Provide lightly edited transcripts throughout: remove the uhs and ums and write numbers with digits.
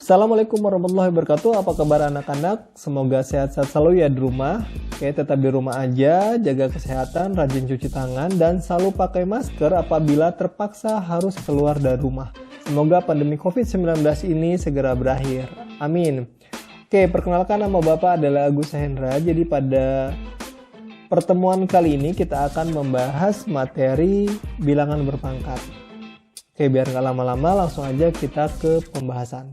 Assalamualaikum warahmatullahi wabarakatuh. Apa kabar anak-anak? Semoga sehat-sehat selalu ya di rumah. Oke, tetap di rumah aja, jaga kesehatan, rajin cuci tangan, dan selalu pakai masker apabila terpaksa harus keluar dari rumah. Semoga pandemi COVID-19 ini segera berakhir. Amin. Oke, perkenalkan, nama Bapak adalah Agus Hendra. Jadi pada pertemuan kali ini kita akan membahas materi bilangan berpangkat. Oke, biar nggak lama-lama, langsung aja kita ke pembahasan.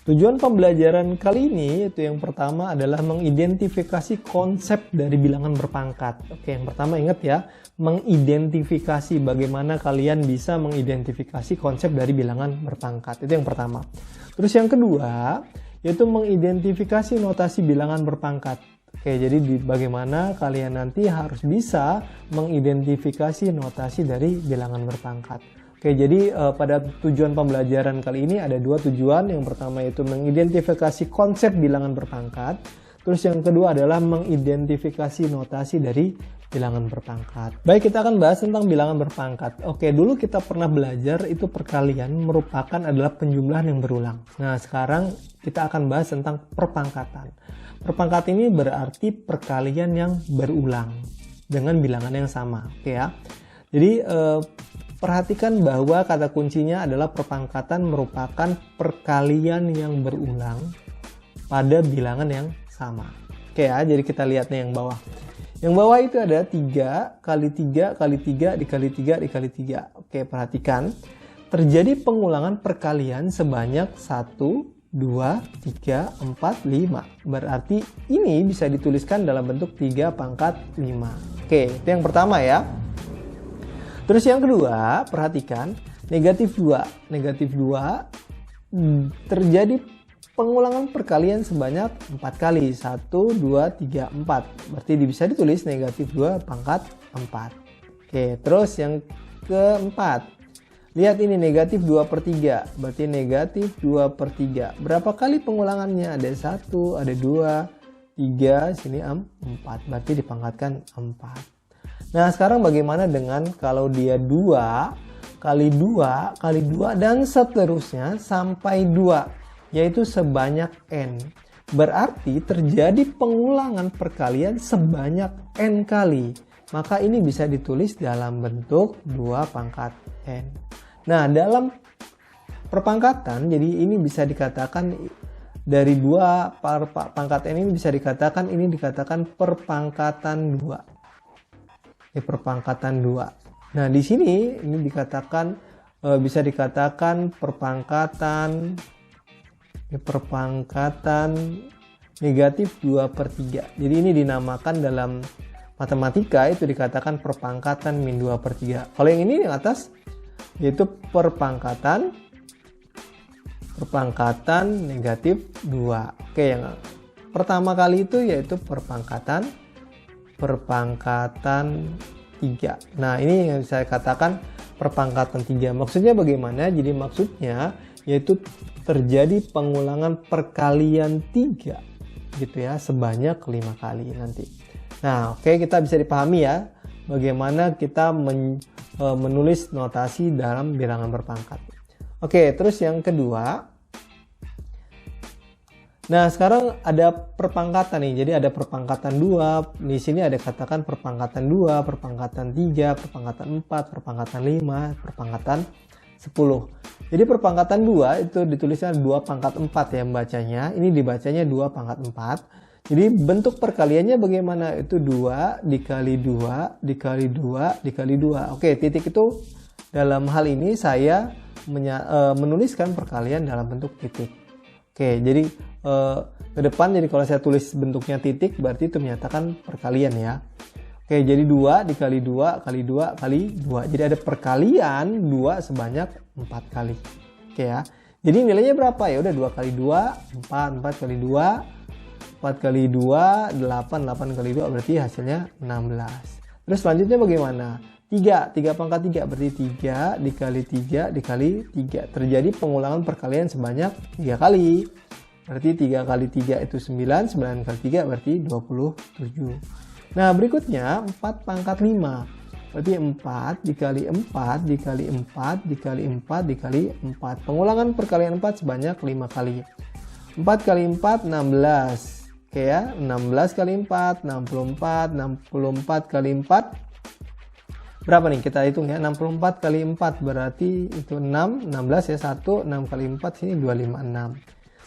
Tujuan pembelajaran kali ini itu yang pertama adalah mengidentifikasi konsep dari bilangan berpangkat. Oke, yang pertama ingat ya, mengidentifikasi bagaimana kalian bisa mengidentifikasi konsep dari bilangan berpangkat. Itu yang pertama. Terus yang kedua, yaitu mengidentifikasi notasi bilangan berpangkat. Oke, jadi bagaimana kalian nanti harus bisa mengidentifikasi notasi dari bilangan berpangkat. Oke, jadi pada tujuan pembelajaran kali ini ada dua tujuan. Yang pertama yaitu mengidentifikasi konsep bilangan berpangkat. Terus yang kedua adalah mengidentifikasi notasi dari bilangan berpangkat. Baik, kita akan bahas tentang bilangan berpangkat. Oke, dulu kita pernah belajar itu perkalian merupakan adalah penjumlahan yang berulang. Nah, sekarang kita akan bahas tentang perpangkatan. Perpangkat ini berarti perkalian yang berulang dengan bilangan yang sama. Oke ya. Jadi perhatikan bahwa kata kuncinya adalah perpangkatan merupakan perkalian yang berulang pada bilangan yang sama. Oke ya, jadi kita lihat nih yang bawah. Yang bawah itu ada 3 kali 3 kali 3 dikali 3 dikali 3. Oke, perhatikan. Terjadi pengulangan perkalian sebanyak 1, 2, 3, 4, 5. Berarti ini bisa dituliskan dalam bentuk 3 pangkat 5. Oke, itu yang pertama ya. Terus yang kedua, perhatikan negatif 2. Negatif 2 terjadi pengulangan perkalian sebanyak 4 kali. 1, 2, 3, 4. Berarti bisa ditulis negatif 2 pangkat 4. Oke, terus yang keempat. Lihat ini negatif 2/3. Berarti negatif 2/3. Berapa kali pengulangannya? Ada 1, ada 2, 3, sini 4. Berarti dipangkatkan 4. Nah, sekarang bagaimana dengan kalau dia 2 kali 2 kali 2 dan seterusnya sampai 2, yaitu sebanyak n. Berarti terjadi pengulangan perkalian sebanyak n kali. Maka ini bisa ditulis dalam bentuk 2 pangkat n. Nah, dalam perpangkatan, jadi ini bisa dikatakan dari 2 pangkat n ini bisa dikatakan ini dikatakan perpangkatan 2. Perpangkatan 2. Nah, di sini ini dikatakan bisa dikatakan perpangkatan negatif 2/3. Jadi ini dinamakan dalam matematika itu dikatakan perpangkatan min 2/3. Kalau yang ini yang atas yaitu perpangkatan negatif 2. Oke, yang pertama kali itu yaitu perpangkatan 3. Nah, ini yang saya katakan perpangkatan 3. Maksudnya bagaimana? Jadi maksudnya yaitu terjadi pengulangan perkalian 3 gitu ya, sebanyak 5 kali nanti. Nah, oke, kita bisa dipahami ya bagaimana kita menulis notasi dalam bilangan berpangkat. Oke, terus yang kedua. Nah, sekarang ada perpangkatan nih. Jadi ada perpangkatan 2. Di sini ada katakan perpangkatan 2, perpangkatan 3, perpangkatan 4, perpangkatan 5, perpangkatan 10. Jadi perpangkatan 2 itu ditulisnya 2 pangkat 4 ya membacanya. Ini dibacanya 2 pangkat 4. Jadi bentuk perkaliannya bagaimana? Itu 2 dikali 2 dikali 2 dikali 2. Oke, titik itu dalam hal ini saya menuliskan perkalian dalam bentuk titik. Oke, jadi ke depan jadi kalau saya tulis bentuknya titik berarti itu menyatakan perkalian ya. Oke, jadi 2 dikali 2 kali 2 kali 2. Jadi ada perkalian 2 sebanyak 4 kali. Oke ya. Jadi nilainya berapa? Ya udah 2 kali 2 4, 4 kali 2 4 kali 2 8, 8 kali 2 berarti hasilnya 16. Terus selanjutnya bagaimana? 3 pangkat 3 berarti 3 dikali 3 dikali 3. Terjadi pengulangan perkalian sebanyak 3 kali. Berarti 3 kali 3 itu 9, 9 kali 3 berarti 27. Nah, berikutnya 4 pangkat 5. Berarti 4 dikali 4 dikali 4 dikali 4 dikali 4. Pengulangan perkalian 4 sebanyak 5 kali. 4 kali 4, 16. Oke ya, 16 kali 4, 64. 64 kali 4. Berapa nih? Kita hitung ya. 64 kali 4 berarti itu 6. 16 ya, 1. 6 kali 4 sini 256.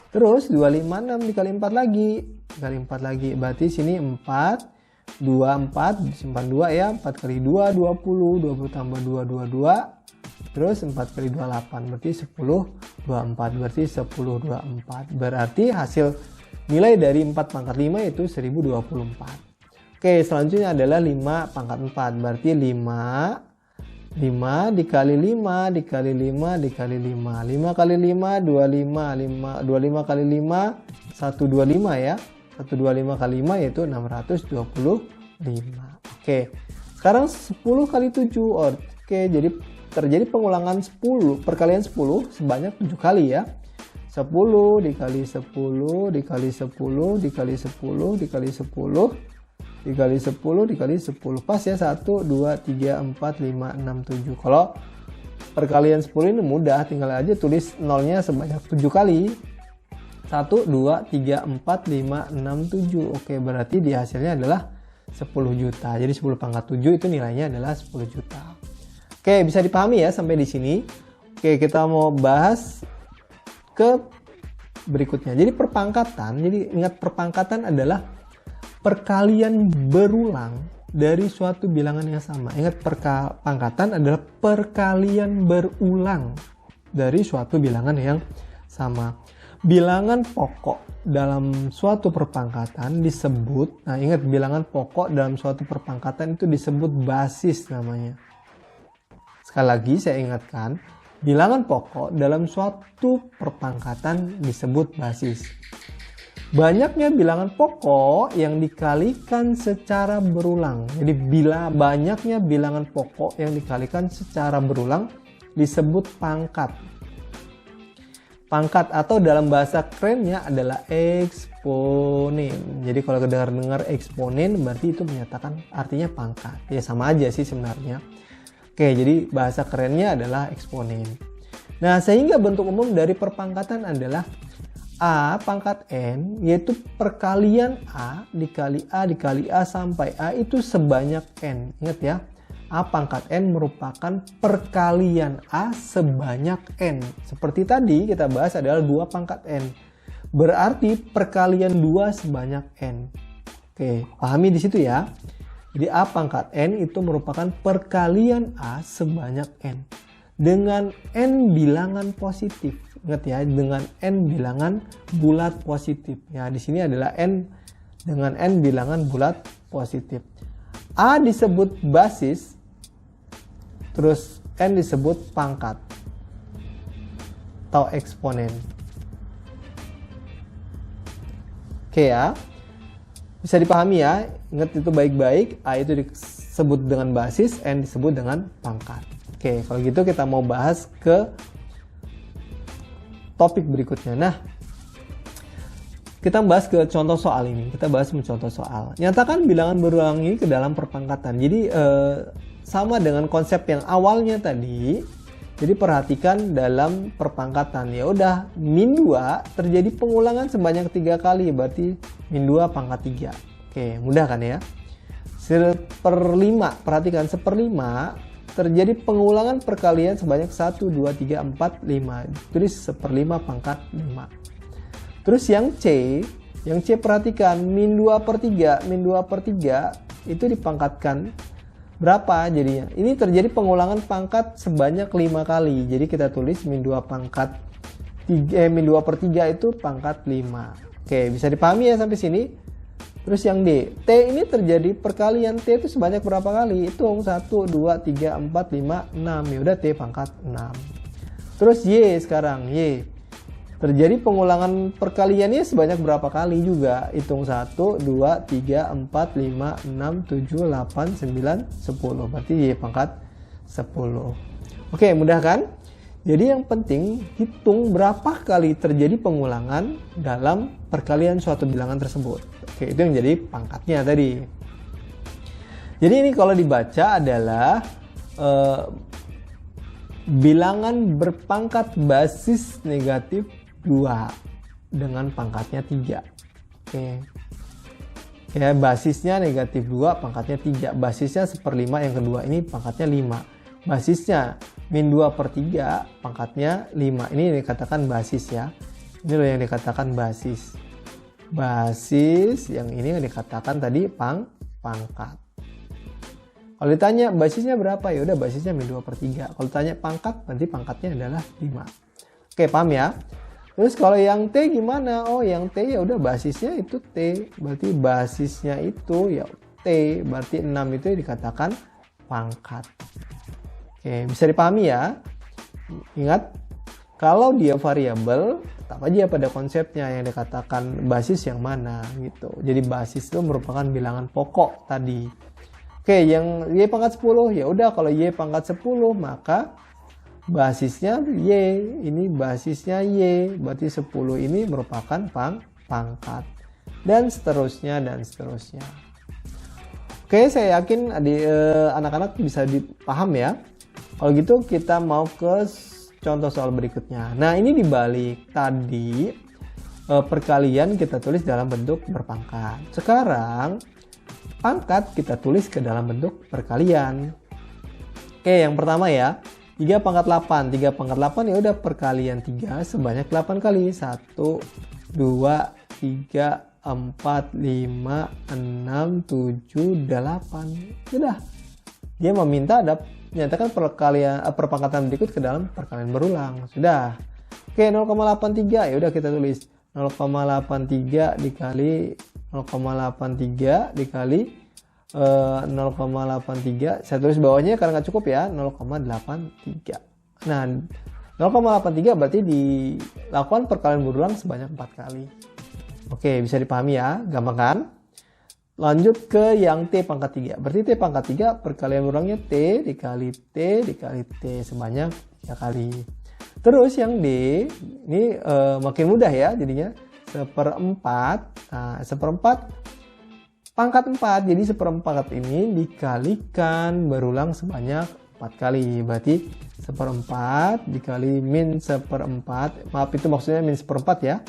Terus 256 dikali 4 lagi. Dikali 4 lagi. Berarti sini 4. 24 simpan 2 ya, 4 kali 2 20, 20 tambah 2 22, terus 4 kali 2 8, berarti 10 24, berarti 10 24. Berarti hasil nilai dari 4 pangkat 5 itu 1024. Oke, selanjutnya adalah 5 pangkat 4, berarti 5 dikali 5 dikali 5 dikali 5, 5 kali 5 25, 25 kali 5 125 ya. 125 kali 5 yaitu 625. Oke, sekarang 10 kali 7. Oke, jadi terjadi pengulangan 10, perkalian 10 sebanyak 7 kali ya. 10 dikali 10 dikali 10 dikali 10 dikali 10 dikali 10 dikali 10. Pas ya, 1, 2, 3, 4, 5, 6, 7. Kalau perkalian 10 ini mudah, tinggal aja tulis nolnya sebanyak 7 kali. 1, 2, 3, 4, 5, 6, 7. Oke, berarti di hasilnya adalah 10 juta. Jadi 10 pangkat 7 itu nilainya adalah 10 juta. Oke, bisa dipahami ya sampai di sini. Oke, kita mau bahas ke berikutnya. Jadi perpangkatan, jadi ingat perpangkatan adalah perkalian berulang dari suatu bilangan yang sama. Ingat, perpangkatan adalah perkalian berulang dari suatu bilangan yang sama. Bilangan pokok dalam suatu perpangkatan disebut, nah ingat, bilangan pokok dalam suatu perpangkatan itu disebut basis namanya. Sekali lagi saya ingatkan, bilangan pokok dalam suatu perpangkatan disebut basis. Banyaknya bilangan pokok yang dikalikan secara berulang. Jadi bila banyaknya bilangan pokok yang dikalikan secara berulang disebut pangkat. Pangkat atau dalam bahasa kerennya adalah eksponen. Jadi kalau dengar eksponen berarti itu menyatakan artinya pangkat. Ya sama aja sih sebenarnya. Oke, jadi bahasa kerennya adalah eksponen. Nah, sehingga bentuk umum dari perpangkatan adalah A pangkat N, yaitu perkalian A dikali A sampai A itu sebanyak N. Ingat ya. A pangkat N merupakan perkalian A sebanyak N. Seperti tadi kita bahas adalah 2 pangkat N. Berarti perkalian 2 sebanyak N. Oke, pahami di situ ya. Jadi A pangkat N itu merupakan perkalian A sebanyak N. Dengan N bilangan positif. Ingat ya, dengan N bilangan bulat positif. Ya, di sini adalah N dengan N bilangan bulat positif. A disebut basis, terus N disebut pangkat atau eksponen. Oke ya, bisa dipahami ya, ingat itu baik-baik. A itu disebut dengan basis, N disebut dengan pangkat. Oke, kalau gitu kita mau bahas ke topik berikutnya. Nah, kita bahas ke contoh soal ini. Kita bahas mencontoh soal. Nyatakan bilangan berulang ini ke dalam perpangkatan. Jadi sama dengan konsep yang awalnya tadi. Jadi perhatikan dalam perpangkatan. Ya udah, min 2 terjadi pengulangan sebanyak 3 kali. Berarti min 2 pangkat 3. Oke, mudah kan ya? 1/5. Perhatikan 1/5 terjadi pengulangan perkalian sebanyak 1, 2, 3, 4, 5. Tulis 1/5 pangkat 5. Terus yang C perhatikan, min 2/3 itu dipangkatkan berapa jadinya? Ini terjadi pengulangan pangkat sebanyak 5 kali. Jadi kita tulis min 2/3 itu pangkat 5. Oke, bisa dipahami ya sampai sini? Terus yang D, T ini terjadi perkalian T itu sebanyak berapa kali? Hitung 1, 2, 3, 4, 5, 6. Ya udah T pangkat 6. Terus Y sekarang, Y terjadi pengulangan perkaliannya sebanyak berapa kali juga? Hitung 1, 2, 3, 4, 5, 6, 7, 8, 9, 10. Berarti Y pangkat 10. Oke, mudah kan? Jadi yang penting hitung berapa kali terjadi pengulangan dalam perkalian suatu bilangan tersebut. Oke, itu yang jadi pangkatnya tadi. Jadi ini kalau dibaca adalah bilangan berpangkat basis negatif 2 dengan pangkatnya 3. Oke. Ya, basisnya negatif 2, pangkatnya 3. Basisnya 1/5 yang kedua ini pangkatnya 5. Basisnya min 2/3, pangkatnya 5. Ini yang dikatakan basis ya. Ini loh yang dikatakan basis. Basis yang ini yang dikatakan tadi pangkat. Kalau ditanya basisnya berapa, ya udah basisnya min 2/3. Kalau ditanya pangkat, nanti pangkatnya adalah 5. Oke, paham ya? Terus kalau yang T gimana? Oh, yang T ya udah basisnya itu T. Berarti basisnya itu ya T. Berarti 6 itu dikatakan pangkat. Oke, bisa dipahami ya? Ingat, kalau dia variabel, tetap aja pada konsepnya yang dikatakan basis yang mana gitu. Jadi basis itu merupakan bilangan pokok tadi. Oke, yang Y pangkat 10, ya udah kalau Y pangkat 10 maka basisnya Y, ini basisnya Y, berarti 10 ini merupakan pangkat. Dan seterusnya dan seterusnya. Oke, saya yakin anak-anak bisa dipaham ya. Kalau gitu kita mau ke contoh soal berikutnya. Nah, ini dibalik tadi perkalian kita tulis dalam bentuk berpangkat. Sekarang pangkat kita tulis ke dalam bentuk perkalian. Oke, yang pertama ya. 3 pangkat 8. 3 pangkat 8 ya udah perkalian 3 sebanyak 8 kali. 1, 2, 3, 4, 5, 6, 7, 8. Sudah. Dia meminta nyatakan perpangkatan berikut ke dalam perkalian berulang. Sudah. Oke, 0,83 ya udah kita tulis 0,83 dikali 0,83 dikali 0,83. Saya tulis bawahnya karena nggak cukup ya, 0,83. Nah, 0,83 berarti dilakukan perkalian berulang sebanyak 4 kali. Oke, bisa dipahami ya, gampang kan? Lanjut ke yang T pangkat 3. Berarti T pangkat 3 perkalian berulangnya T dikali T dikali T sebanyak 3 kali. Terus yang D, ini makin mudah ya jadinya. 1/4. Nah, 1/4 pangkat 4. Jadi 1/4 ini dikalikan berulang sebanyak 4 kali. Berarti 1/4 dikali min 1/4. Maaf, itu maksudnya min 1/4 ya.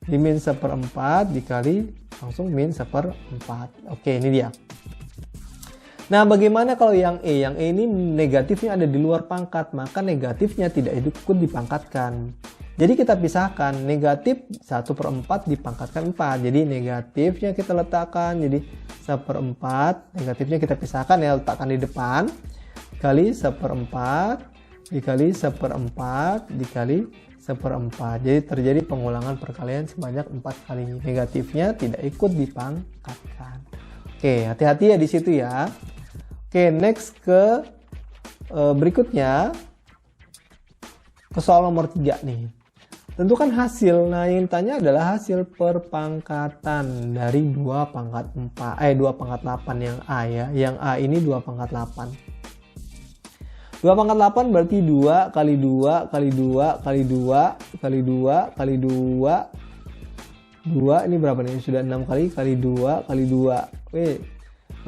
Di min 1/4 dikali langsung min 1/4. Oke, ini dia. Nah, bagaimana kalau yang E? Yang E ini negatifnya ada di luar pangkat, maka negatifnya tidak ikut dipangkatkan. Jadi kita pisahkan, negatif 1/4 dipangkatkan 4. Jadi negatifnya kita letakkan, jadi 1/4, negatifnya kita pisahkan ya, letakkan di depan. Dikali 1/4, dikali 1/4, dikali 1/4. Jadi terjadi pengulangan perkalian sebanyak 4 kali. Negatifnya tidak ikut dipangkatkan. Oke, hati-hati ya di situ ya. Oke, next ke berikutnya. Ke soal nomor 3 nih. Tentukan hasil. Nah, yang ditanya adalah hasil perpangkatan dari 2 pangkat 8 yang A ya. Yang A ini 2 pangkat 8. 2 pangkat 8 berarti 2 kali 2 kali 2 kali 2 kali 2 kali 2. 2 ini berapa nih? Sudah 6 kali kali 2 kali 2. Wih.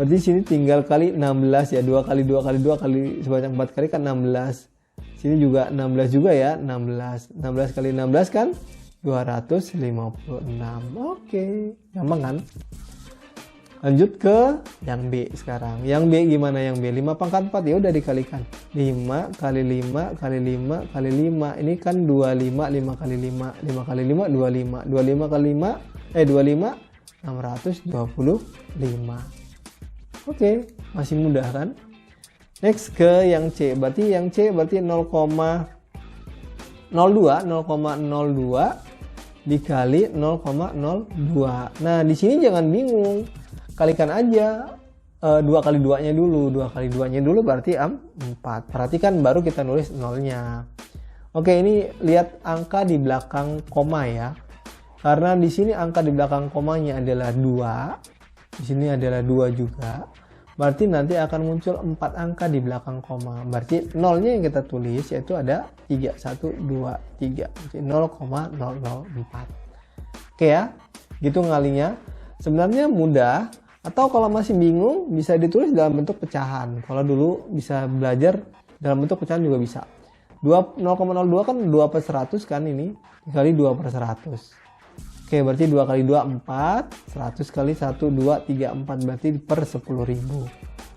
Berarti sini tinggal kali 16 ya. 2 kali 2 kali 2 kali sebanyak 4 kali kan 16. Sini juga 16 juga ya, 16 kali 16 kan 256. Oke, gampang kan? Lanjut ke yang B sekarang. Yang B gimana yang B? 5 pangkat 4 ya udah dikalikan. 5 kali 5 kali 5 kali 5. Ini kan 25, 5 kali 5. 5 kali 5 25. 25 kali 5 25 625. Oke, masih mudah kan? Next ke yang C. Berarti yang C berarti 0,02 dikali 0,02. Nah, di sini jangan bingung. Kalikan aja 2 kali 2-nya dulu. 2 kali 2-nya dulu berarti 4. Perhatikan baru kita nulis nolnya. Oke, ini lihat angka di belakang koma ya. Karena di sini angka di belakang komanya adalah 2. Di sini adalah 2 juga. Berarti nanti akan muncul 4 angka di belakang koma. Berarti nolnya yang kita tulis yaitu ada 3, 1, 2, 3. 0,004. Oke ya, gitu ngalinya. Sebenarnya mudah. Atau kalau masih bingung, bisa ditulis dalam bentuk pecahan. Kalau dulu bisa belajar dalam bentuk pecahan juga bisa. 0,02 kan 2 per 100 kan ini, dikali 2 per 100. Oke, berarti 2 kali 2, 4. 100 kali 1, 2, 3, 4. Berarti per 10.000.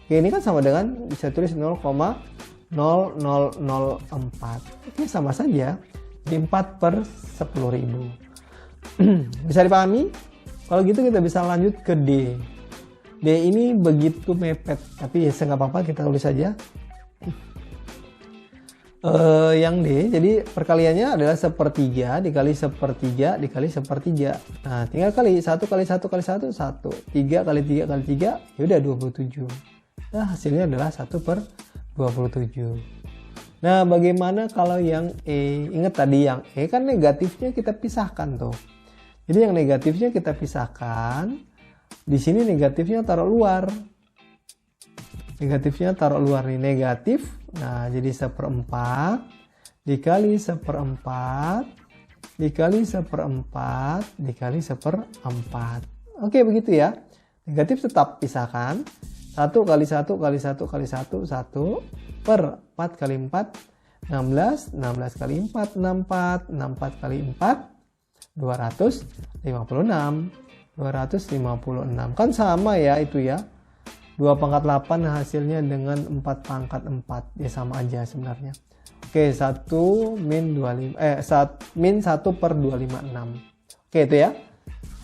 Oke, ini kan sama dengan, bisa tulis 0,0004. Oke, sama saja. Jadi 4 per 10.000. Bisa dipahami? Kalau gitu kita bisa lanjut ke D. D ini begitu mepet, tapi ya nggak apa-apa, kita tulis saja. Yang D, jadi perkaliannya adalah 1/3 dikali 1/3 dikali 1/3. Nah, tinggal kali 1 kali 1 kali 1, 1. 3 kali 3 kali 3, ya udah 27. Nah, hasilnya adalah 1/27. Nah, bagaimana kalau yang E? Ingat tadi yang E kan negatifnya kita pisahkan tuh. Jadi yang negatifnya kita pisahkan. Di sini negatifnya taruh luar. Negatifnya taruh luar nih, negatif. Nah, jadi 1/4 dikali 1/4 dikali 1/4 dikali 1/4. Oke, begitu ya. Negatif tetap pisahkan. 1 kali 1 kali 1 kali 1, 1 per 4 kali 4, 16. 16 kali 4, 64. 64 kali 4, 256. 256 kan sama ya itu ya, 2 pangkat 8 hasilnya dengan 4 pangkat 4 ya, sama aja sebenarnya. Oke, 1 min 1 per 256. Oke, itu ya,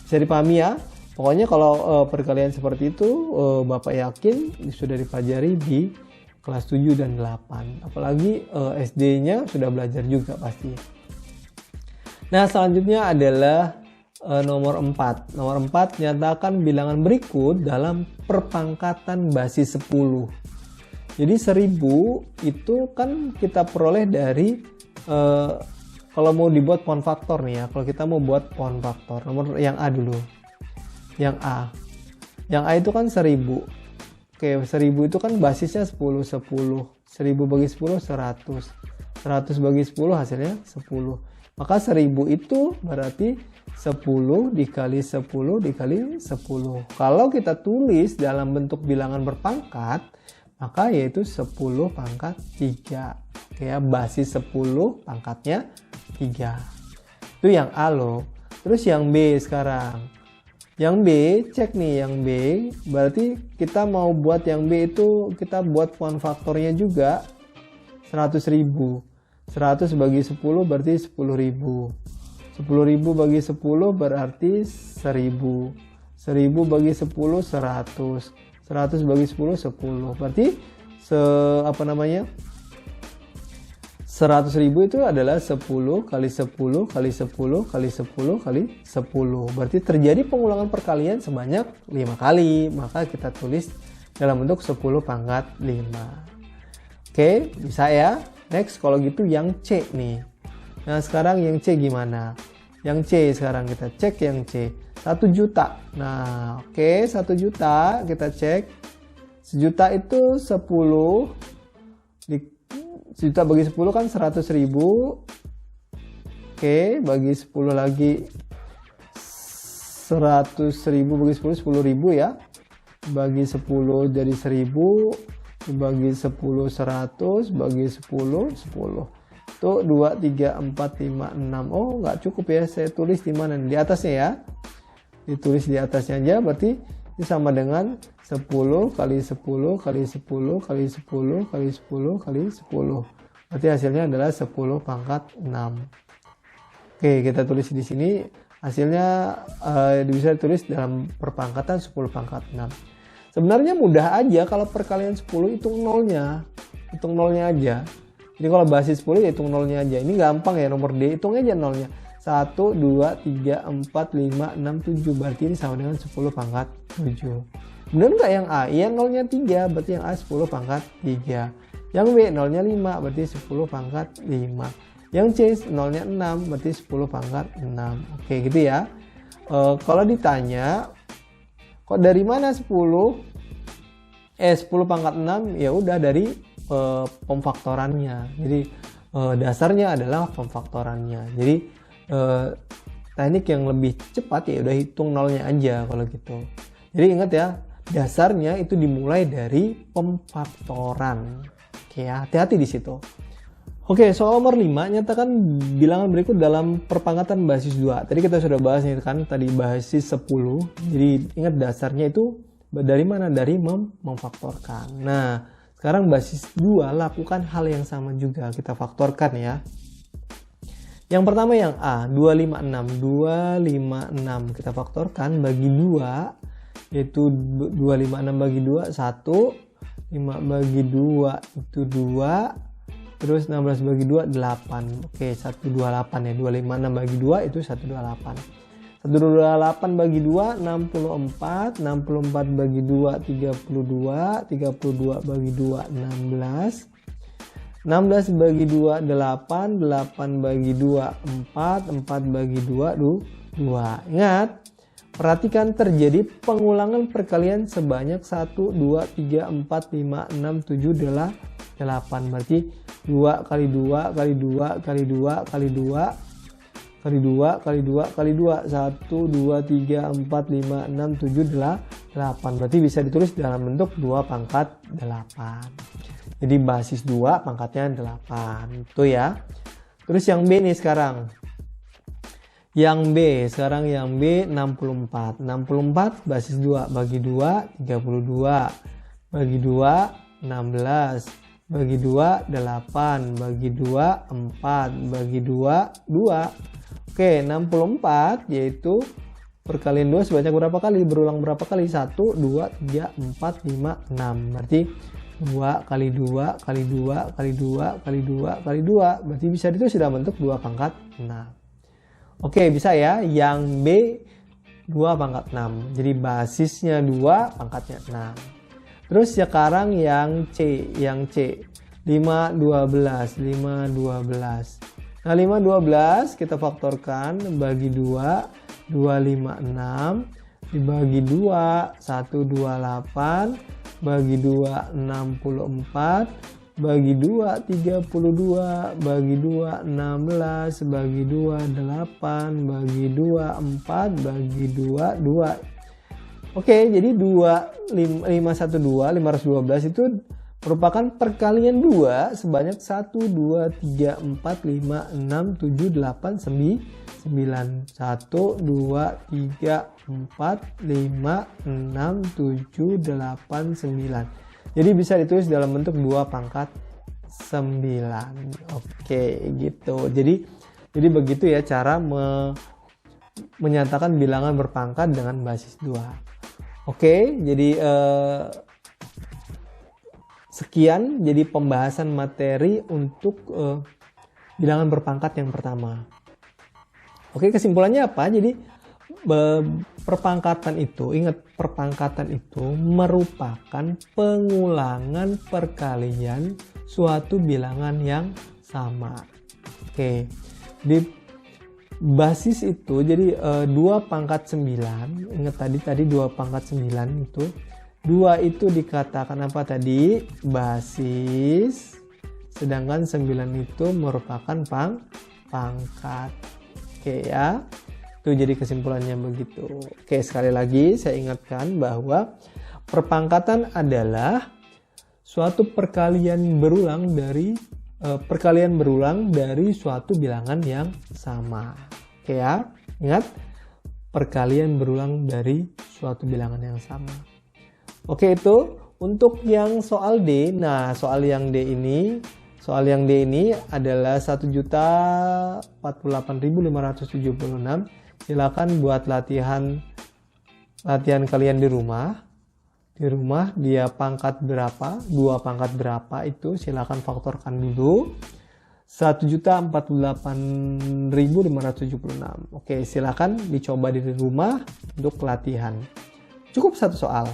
bisa dipahami ya. Pokoknya kalau perkalian seperti itu Bapak yakin sudah dipelajari di kelas 7 dan 8, apalagi SD-nya sudah belajar juga pasti. Nah, selanjutnya adalah nomor 4. Nomor 4, nyatakan bilangan berikut dalam perpangkatan basis 10. Jadi 1000 itu kan kita peroleh dari kalau mau dibuat pohon faktor nih ya. Kalau kita mau buat pohon faktor, nomor yang A dulu. Yang A. Yang A itu kan 1000. Oke, 1000 itu kan basisnya 10, 10. 1000 bagi 10, 100. 100 bagi 10 hasilnya 10. Maka 1000 itu berarti 10 dikali 10 dikali 10. Kalau kita tulis dalam bentuk bilangan berpangkat, maka yaitu 10 pangkat 3. Oke ya, basis 10 pangkatnya 3. Itu yang A loh. Terus yang B sekarang. Yang B, cek nih yang B. Berarti kita mau buat yang B itu, kita buat pohon faktornya juga 100.000. 100 bagi 10 berarti 10.000. 10.000 bagi 10 berarti 1.000. 1.000 bagi 10 100. 100 bagi 10 10. Berarti 100.000 itu adalah 10 kali 10 kali 10 kali 10 kali 10. Berarti terjadi pengulangan perkalian sebanyak 5 kali. Maka kita tulis dalam bentuk 10 pangkat 5. Oke, bisa ya. Next, kalau gitu yang C nih. Nah, sekarang yang C gimana? Yang C sekarang kita cek yang C. 1 juta. Nah, oke, 1 juta kita cek. 1 juta itu 10. 1 juta bagi 10 kan 100.000. Oke, bagi 10 lagi 100.000 bagi 10, 10.000 ya. Bagi 10 jadi 1.000. Bagi 10 100, bagi 10 10. Tuh 2 3 4 5 6. Oh, nggak cukup ya. Saya tulis di mana? Di atasnya ya. Ditulis di atasnya aja, berarti ini sama dengan 10 kali 10 kali 10 kali 10 kali 10 kali 10. Berarti hasilnya adalah 10 pangkat 6. Oke, kita tulis di sini hasilnya bisa ditulis dalam perpangkatan 10 pangkat 6. Sebenarnya mudah aja kalau perkalian 10 hitung nolnya. Hitung nolnya aja. Jadi kalau basis 10 ya hitung nolnya aja. Ini gampang ya, nomor D hitung aja nolnya. 1, 2, 3, 4, 5, 6, 7. Berarti ini sama dengan 10 pangkat 7. Benar nggak yang A? Iya, nolnya 3. Berarti yang A 10 pangkat 3. Yang B nolnya 5. Berarti 10 pangkat 5. Yang C nolnya 6. Berarti 10 pangkat 6. Oke gitu ya. Kalau ditanya kok dari mana 10? 10 pangkat 6 ya udah dari pemfaktorannya. Jadi dasarnya adalah pemfaktorannya. Jadi teknik yang lebih cepat ya udah hitung nolnya aja kalau gitu. Jadi ingat ya, dasarnya itu dimulai dari pemfaktoran. Oke ya, hati-hati di situ. Oke, soal nomor 5, nyatakan bilangan berikut dalam perpangkatan basis 2. Tadi kita sudah bahas nih kan, tadi basis 10. Jadi ingat dasarnya itu dari mana? Dari memfaktorkan. Nah, sekarang basis 2 lakukan hal yang sama juga, kita faktorkan ya. Yang pertama yang A, 256 kita faktorkan bagi 2, yaitu 256 bagi 2, 1, 5 bagi 2 itu 2, terus 16 bagi 2, 8. Oke, 128 ya. 256 bagi 2 itu 128. 128 bagi 2, 64. 64 bagi 2, 32. 32 bagi 2, 16. 16 bagi 2, 8. 8 bagi 2, 4. 4 bagi 2, 2. Ingat, perhatikan terjadi pengulangan perkalian sebanyak 1, 2, 3, 4, 5, 6, 7, 8. Berarti 2 kali 2 kali 2 kali 2 kali 2 kali 2 kali 2 kali 2 1, 2, 3, 4, 5, 6, 7, 8. Berarti bisa ditulis dalam bentuk 2 pangkat 8. Jadi basis 2 pangkatnya 8. Itu ya. Terus yang B nih sekarang. Yang B, sekarang yang B 64. 64 basis 2 bagi 2, 32. Bagi 2, 16. Bagi 2, 8. Bagi 2, 4. Bagi 2, 2. Oke, 64 yaitu perkalian 2 sebanyak berapa kali? Berulang berapa kali? 1, 2, 3, 4, 5, 6. Berarti 2 kali 2 kali 2 kali 2 kali 2 kali 2. Berarti bisa ditulis dalam bentuk 2 pangkat 6. Oke, bisa ya. Yang B 2 pangkat 6. Jadi basisnya 2, pangkatnya 6. Terus sekarang yang C, 5, 12. Nah, 5, 12 kita faktorkan bagi 2, 256. Dibagi 2, 128. Bagi 2, 64. Bagi 2, 32. Bagi 2, 16. Bagi 2, 8. Bagi 2, 4. Bagi 2, 2. Oke, jadi 512 itu merupakan perkalian 2 sebanyak 1, 2, 3, 4, 5, 6, 7, 8, 9. 1, 2, 3, 4, 5, 6, 7, 8, 9. Jadi bisa ditulis dalam bentuk 2 pangkat 9. Oke, gitu. Jadi begitu ya cara menyatakan bilangan berpangkat dengan basis 2. Oke, jadi sekian jadi pembahasan materi untuk bilangan berpangkat yang pertama. Oke, kesimpulannya apa? Jadi perpangkatan itu, ingat perpangkatan itu merupakan pengulangan perkalian suatu bilangan yang sama. Oke, di basis itu jadi 2 pangkat 9. Ingat tadi 2 pangkat 9 itu 2 itu dikatakan apa tadi? Basis. Sedangkan 9 itu merupakan pangkat. Oke ya. Itu jadi kesimpulannya begitu. Oke, sekali lagi saya ingatkan bahwa perpangkatan adalah suatu perkalian berulang dari suatu bilangan yang sama. Oke ya, ingat perkalian berulang dari suatu bilangan yang sama. Oke, itu untuk yang soal D. Nah, soal yang D ini adalah 1.048.576. Silakan buat latihan kalian di rumah. Di rumah dia pangkat berapa, 2 pangkat berapa itu silakan faktorkan dulu. 1.048.576. Oke, silakan dicoba di rumah untuk latihan. Cukup 1 soal.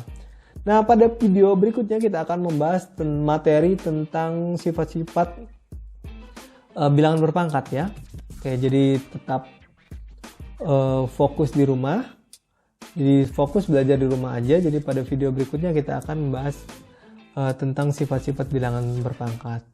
Nah, pada video berikutnya kita akan membahas materi tentang sifat-sifat bilangan berpangkat ya. Oke, jadi tetap fokus di rumah. Jadi fokus belajar di rumah aja. Jadi pada video berikutnya kita akan membahas tentang sifat-sifat bilangan berpangkat.